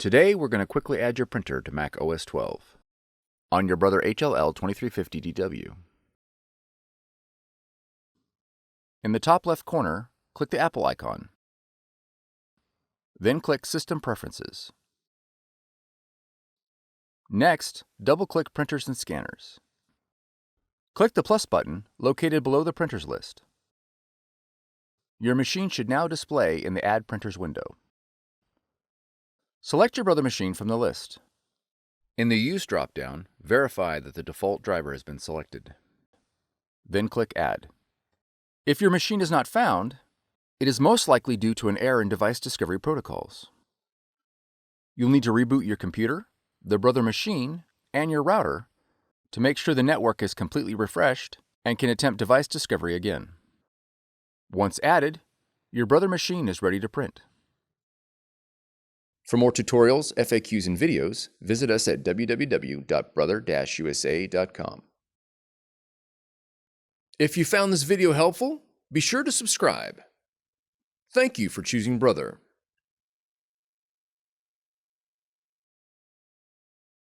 Today we're going to quickly add your printer to Mac OS 12 on your Brother HLL2350DW. In the top left corner, click the Apple icon. Then click System Preferences. Next, double-click Printers and Scanners. Click the plus button located below the printers list. Your machine should now display in the Add Printers window. Select your Brother machine from the list. In the Use dropdown, verify that the default driver has been selected. Then click Add. If your machine is not found, it is most likely due to an error in device discovery protocols. You'll need to reboot your computer, the Brother machine, and your router to make sure the network is completely refreshed and can attempt device discovery again. Once added, your Brother machine is ready to print. For more tutorials, FAQs, and videos, visit us at www.brother-usa.com. If you found this video helpful, be sure to subscribe. Thank you for choosing Brother.